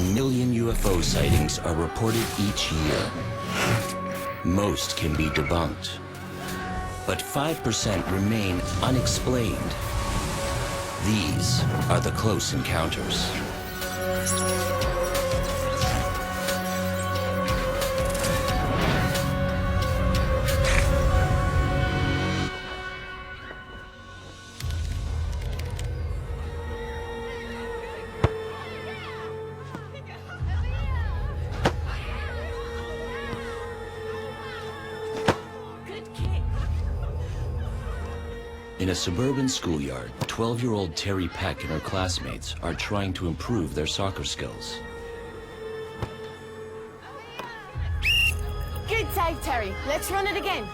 1 million UFO sightings are reported each year. Most can be debunked, but 5% remain unexplained. These are the close encounters. In a suburban schoolyard, 12-year-old Terry Peck and her classmates are trying to improve their soccer skills. Good save, Terry. Let's run it again.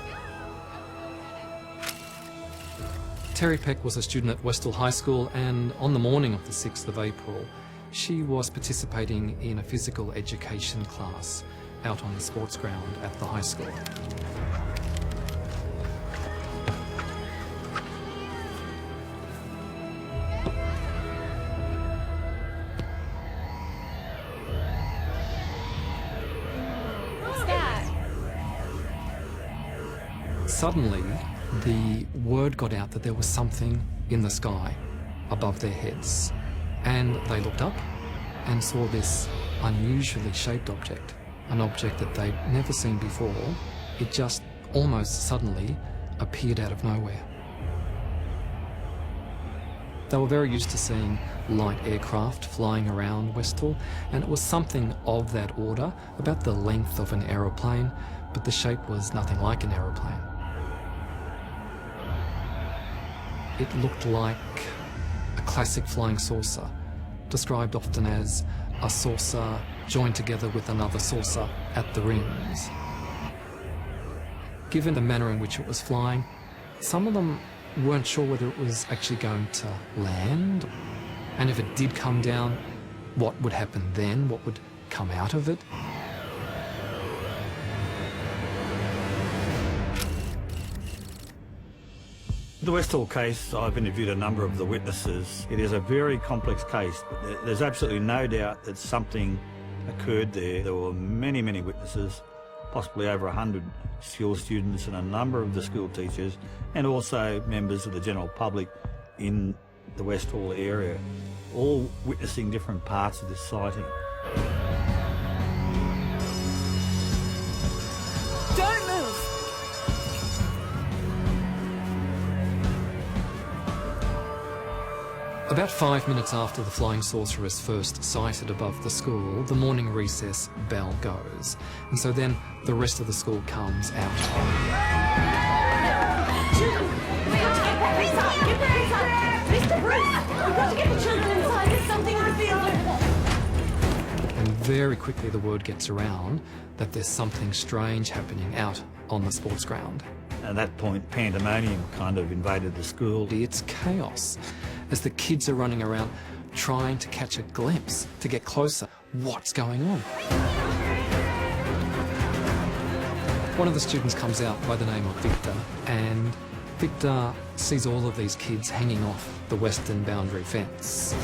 Terry Peck was a student at Westall High School, and on the morning of the 6th of April, she was participating in a physical education class out on the sports ground at the high school. Suddenly, the word got out that there was something in the sky above their heads, and they looked up and saw this unusually shaped object, an object that they'd never seen before. It just almost suddenly appeared out of nowhere. They were very used to seeing light aircraft flying around Westall, and it was something of that order, about the length of an aeroplane, but the shape was nothing like an aeroplane. It looked like a classic flying saucer, described often as a saucer joined together with another saucer at the rims. Given the manner in which it was flying, some of them weren't sure whether it was actually going to land, and if it did come down, what would happen then, what would come out of it. The Westall case, I've interviewed a number of the witnesses. It is a very complex case, but there's absolutely no doubt that something occurred there. There were many, many witnesses, possibly over 100 school students and a number of the school teachers, and also members of the general public in the Westall area, all witnessing different parts of this sighting. Don't move! About 5 minutes after the flying saucer is first sighted above the school, the morning recess bell goes. And so then the rest of the school comes out. Children, we have to get back inside! Get back inside! Mr. Bruce, we've got to get the children inside. There's something on the field over there. And very quickly the word gets around that there's something strange happening out on the sports ground. At that point, pandemonium kind of invaded the school. It's chaos as the kids are running around trying to catch a glimpse, to get closer. What's going on? One of the students comes out by the name of Victor, and Victor sees all of these kids hanging off the western boundary fence.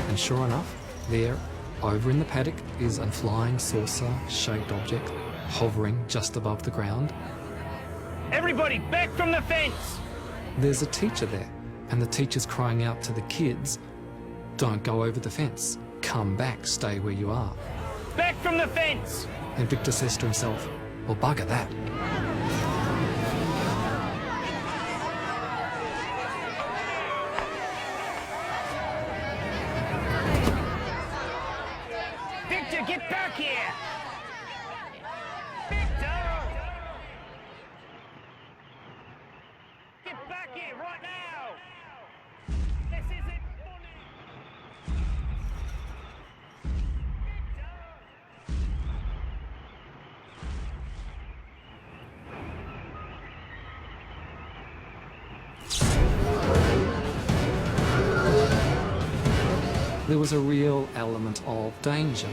And sure enough, there, over in the paddock, is a flying saucer-shaped object hovering just above the ground. Everybody, back from the fence! There's a teacher there, and the teacher's crying out to the kids, "Don't go over the fence. Come back, stay where you are." Back from the fence! And Victor says to himself, well, bugger that. Victor, get back here! Victor! Get back here right now! This isn't funny! There was a real element of danger.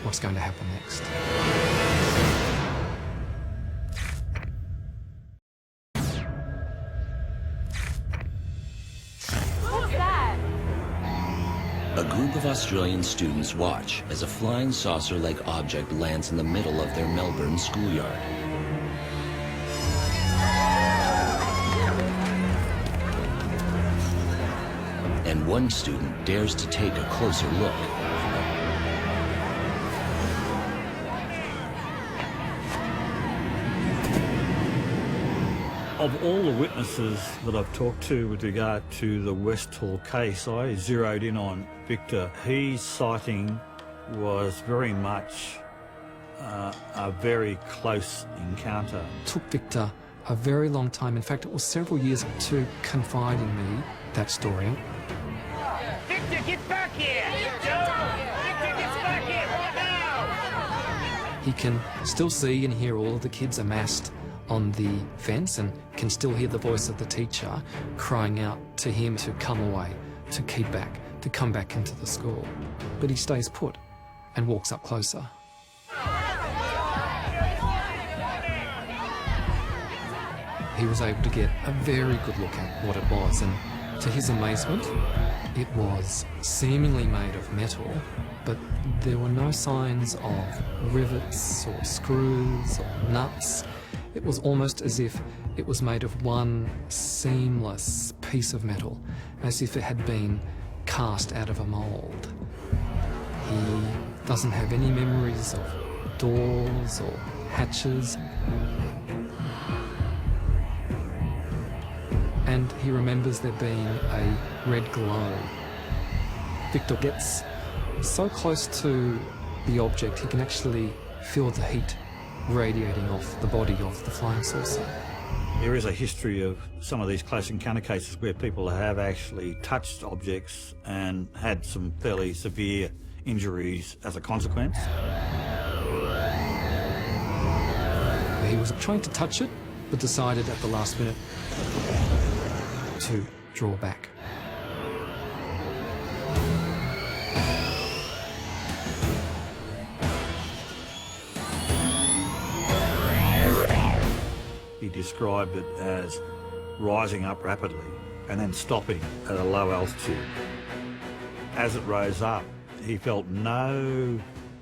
What's going to happen next? A group of Australian students watch as a flying saucer-like object lands in the middle of their Melbourne schoolyard. And one student dares to take a closer look. Of all the witnesses that I've talked to with regard to the Westall case, I zeroed in on Victor. His sighting was very much a very close encounter. It took Victor a very long time. In fact, it was several years to confide in me that story. Victor, get back here! Victor, get back here right now! He can still see and hear all of the kids amassed on the fence and can still hear the voice of the teacher crying out to him to come away, to keep back, to come back into the school. But he stays put and walks up closer. He was able to get a very good look at what it was, and to his amazement, it was seemingly made of metal, but there were no signs of rivets or screws or nuts. It was almost as if it was made of one seamless piece of metal, as if it had been cast out of a mould. He doesn't have any memories of doors or hatches. And he remembers there being a red glow. Victor gets so close to the object he can actually feel the heat radiating off the body of the flying saucer. There is a history of some of these close encounter cases where people have actually touched objects and had some fairly severe injuries as a consequence. He was trying to touch it, but decided at the last minute to draw back. He described it as rising up rapidly and then stopping at a low altitude. As it rose up, he felt no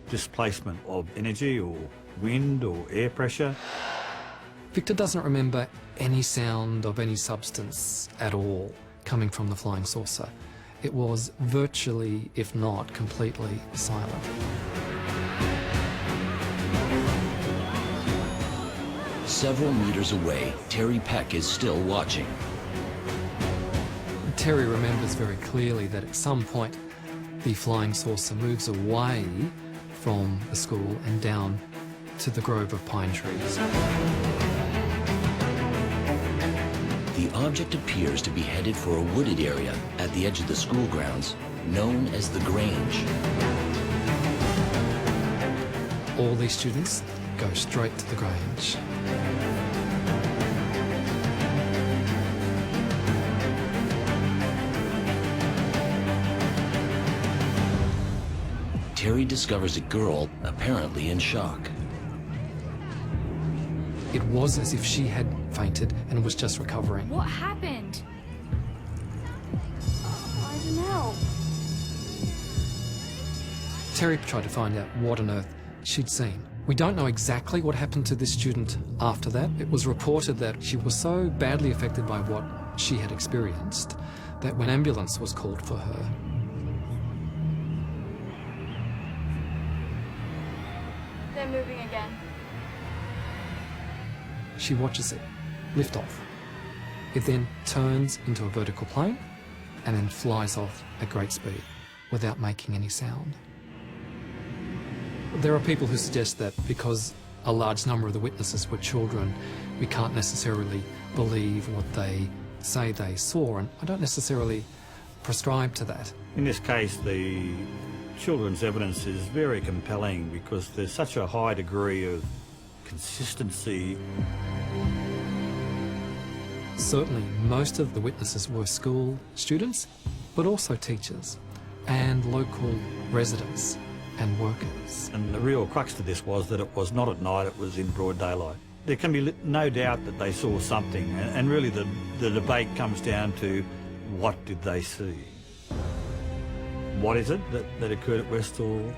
displacement of energy or wind or air pressure. Victor doesn't remember any sound of any substance at all coming from the flying saucer. It was virtually, if not completely, silent. Several meters away, Terry Peck is still watching. Terry remembers very clearly that at some point the flying saucer moves away from the school and down to the grove of pine trees. The object appears to be headed for a wooded area at the edge of the school grounds, known as the Grange. All these students go straight to the Grange. Terry discovers a girl apparently in shock. It was as if she had fainted and was just recovering. What happened? I don't know. Terry tried to find out what on earth she'd seen. We don't know exactly what happened to this student after that. It was reported that she was so badly affected by what she had experienced that when ambulance was called for her, They're moving again. she watches it lift off. It then turns into a vertical plane and then flies off at great speed without making any sound. There are people who suggest that because a large number of the witnesses were children, we can't necessarily believe what they say they saw, and I don't necessarily prescribe to that. In this case, the children's evidence is very compelling because there's such a high degree of consistency. Certainly, most of the witnesses were school students, but also teachers and local residents and workers. And the real crux to this was that it was not at night, it was in broad daylight. There can be no doubt that they saw something, and really the debate comes down to what did they see? What is it that occurred at Westall?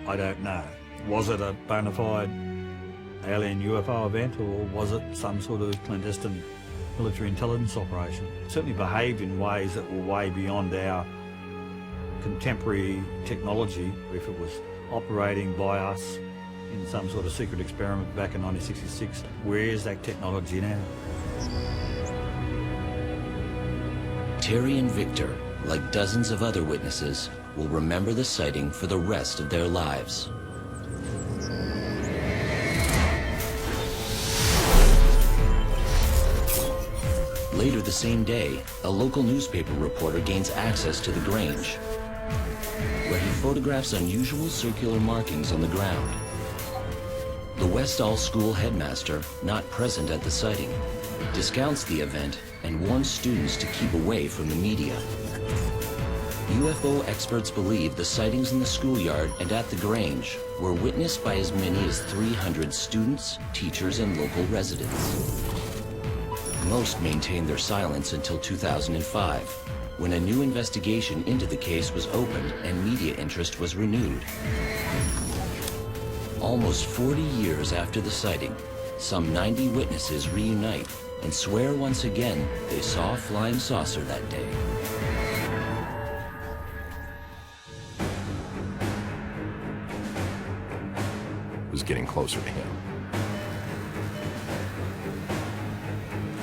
I don't know. Was it a bona fide alien UFO event, or was it some sort of clandestine military intelligence operation? It certainly behaved in ways that were way beyond our contemporary technology. If it was operating by us in some sort of secret experiment back in 1966, where is that technology now? Terry and Victor, like dozens of other witnesses, will remember the sighting for the rest of their lives. Later the same day, a local newspaper reporter gains access to the Grange, where he photographs unusual circular markings on the ground. The Westall School headmaster, not present at the sighting, discounts the event and warns students to keep away from the media. UFO experts believe the sightings in the schoolyard and at the Grange were witnessed by as many as 300 students, teachers, and local residents. Most maintained their silence until 2005, when a new investigation into the case was opened and media interest was renewed. Almost 40 years after the sighting, some 90 witnesses reunite and swear once again they saw a flying saucer that day. It was getting closer to him.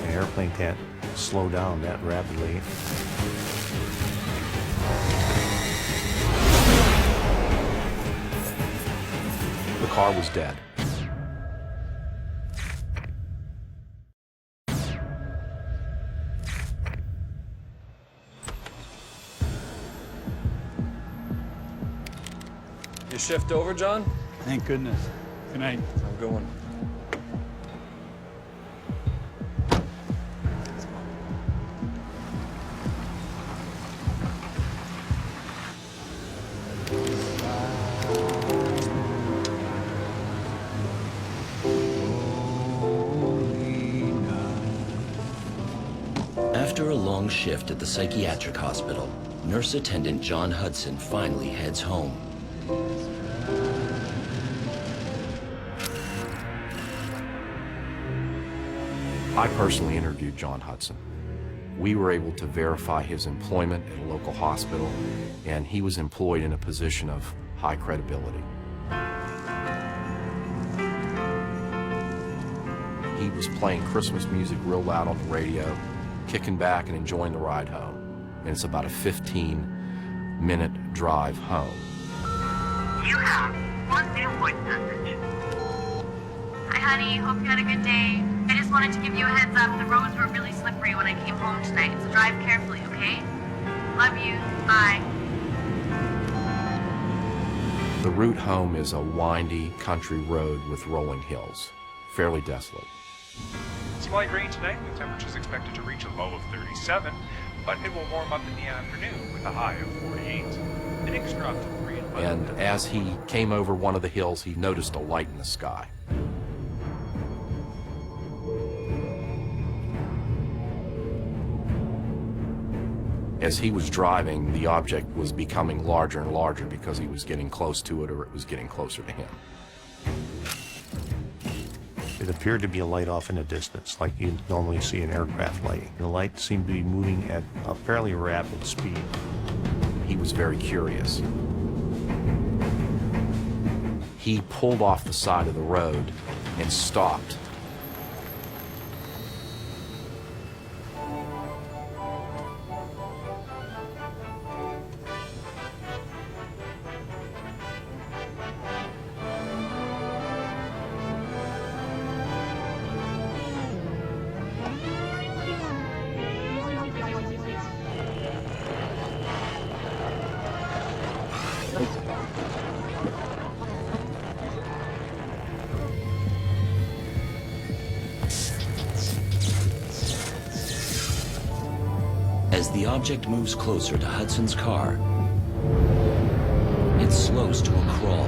An airplane can't slow down that rapidly. The car was dead. Your shift over, John? Thank goodness. Good night. Have a good one. After a long shift at the psychiatric hospital, nurse attendant John Hudson finally heads home. I personally interviewed John Hudson. We were able to verify his employment at a local hospital, and he was employed in a position of high credibility. He was playing Christmas music real loud on the radio, kicking back and enjoying the ride home. And it's about a 15-minute drive home. You have one new voice message. Hi, honey. Hope you had a good day. I just wanted to give you a heads up. The roads were really slippery when I came home tonight, so drive carefully, okay? Love you. Bye. The route home is a windy country road with rolling hills, fairly desolate. Slight rain tonight, with temperatures expected to reach a low of 37, but it will warm up in the afternoon with a high of 48. An extra up to 3 and And as he came over one of the hills, he noticed a light in the sky. As he was driving, the object was becoming larger and larger because he was getting close to it or it was getting closer to him. It appeared to be a light off in the distance, like you normally see an aircraft light. The light seemed to be moving at a fairly rapid speed. He was very curious. He pulled off the side of the road and stopped. As the object moves closer to Hudson's car, it slows to a crawl.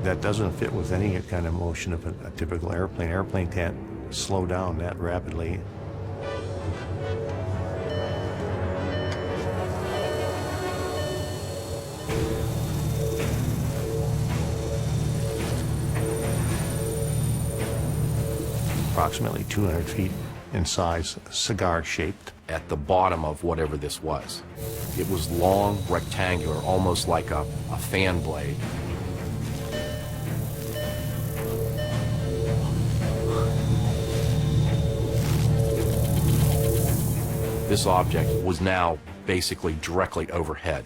That doesn't fit with any kind of motion of a typical airplane. Airplane can't slow down that rapidly. approximately 200 feet in size, cigar-shaped. At the bottom of whatever this was, it was long, rectangular, almost like a fan blade. This object was now basically directly overhead.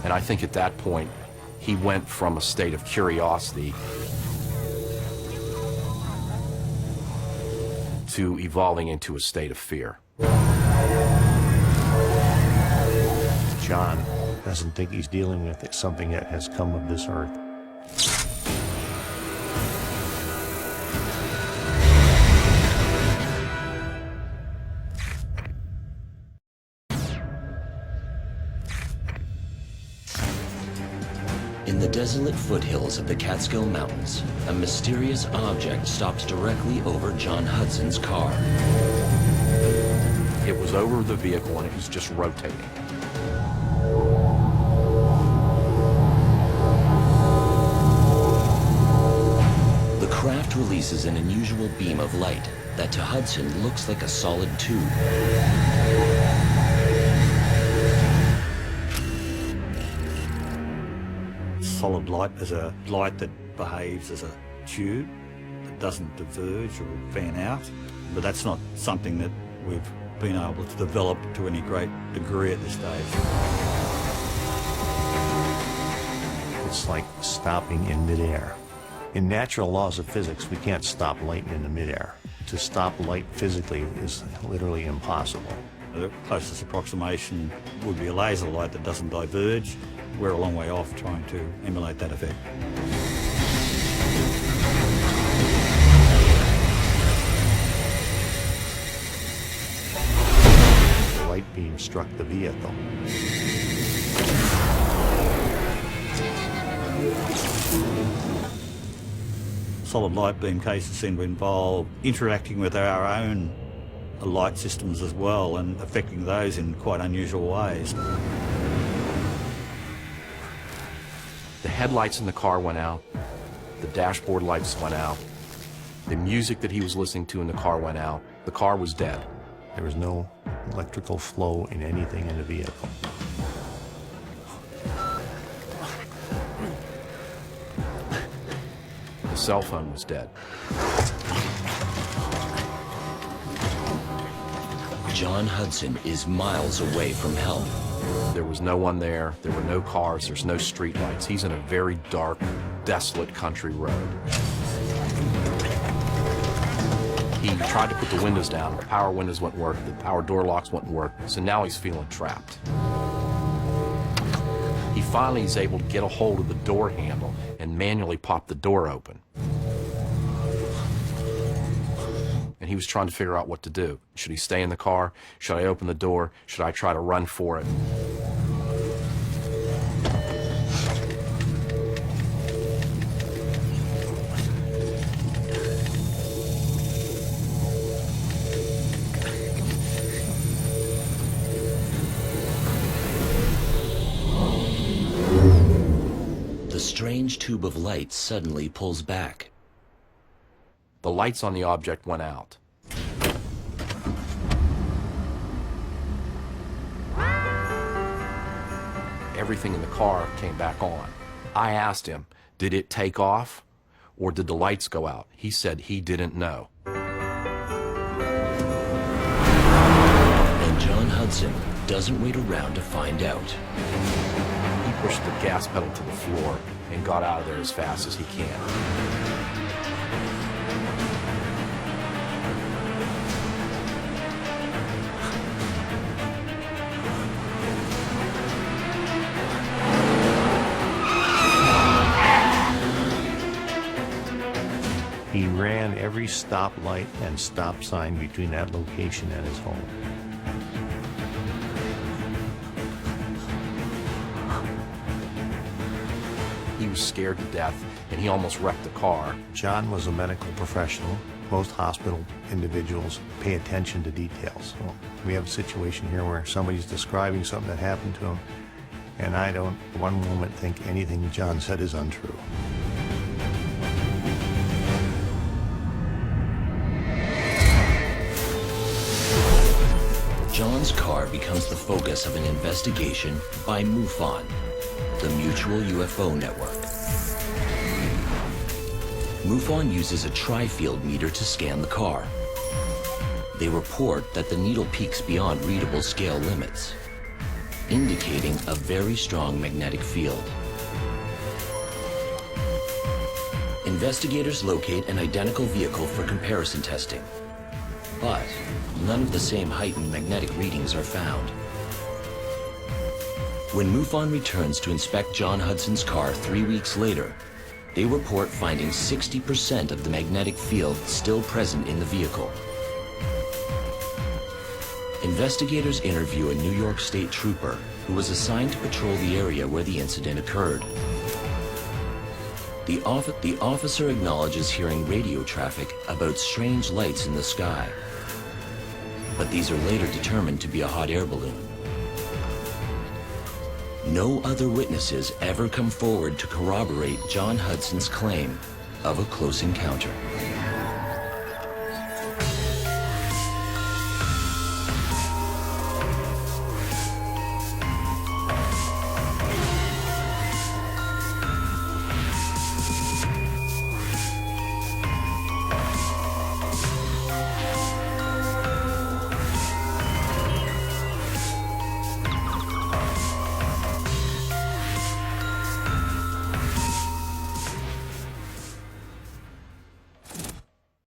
And I think at that point, he went from a state of curiosity to evolving into a state of fear. John doesn't think he's dealing with something that has come of this earth. In the desolate foothills of the Catskill Mountains, a mysterious object stopped directly over John Hudson's car. It was over the vehicle and it was just rotating. The craft releases an unusual beam of light that to Hudson looks like a solid tube. Solid light is a light that behaves as a tube that doesn't diverge or fan out, but that's not something that we've been able to develop to any great degree at this stage. It's like stopping in midair. In natural laws of physics, we can't stop light in the midair. To stop light physically is literally impossible. The closest approximation would be a laser light that doesn't diverge. We're a long way off trying to emulate that effect. The light beam struck the vehicle. Solid light beam cases seem to involve interacting with our own light systems as well and affecting those in quite unusual ways. The headlights in the car went out, the dashboard lights went out, the music that he was listening to in the car went out, the car was dead. There was no electrical flow in anything in the vehicle. The cell phone was dead. John Hudson is miles away from help. There was no one there, there were no cars, there's no street lights. He's in a very dark, desolate country road. He tried to put the windows down, the power windows wouldn't work, the power door locks wouldn't work, so now he's feeling trapped. He finally is able to get a hold of the door handle and manually pop the door open. And he was trying to figure out what to do. Should he stay in the car? Should I open the door? Should I try to run for it? The strange tube of light suddenly pulls back. The lights on the object went out. Everything in the car came back on. I asked him, did it take off or did the lights go out? He said he didn't know. And John Hudson doesn't wait around to find out. He pushed the gas pedal to the floor and got out of there as fast as he can. He ran every stoplight and stop sign between that location and his home. He was scared to death, and he almost wrecked the car. John was a medical professional. Most hospital individuals pay attention to details. Well, we have a situation here where somebody's describing something that happened to him, And I don't one moment think anything John said is untrue. John's car becomes the focus of an investigation by MUFON, the Mutual UFO Network. MUFON uses a tri-field meter to scan the car. They report that the needle peaks beyond readable scale limits, indicating a very strong magnetic field. Investigators locate an identical vehicle for comparison testing, but none of the same heightened magnetic readings are found. When MUFON returns to inspect John Hudson's car 3 weeks later, they report finding 60% of the magnetic field still present in the vehicle. Investigators interview a New York State trooper who was assigned to patrol the area where the incident occurred. The officer acknowledges hearing radio traffic about strange lights in the sky, but these are later determined to be a hot air balloon. No other witnesses ever come forward to corroborate John Hudson's claim of a close encounter.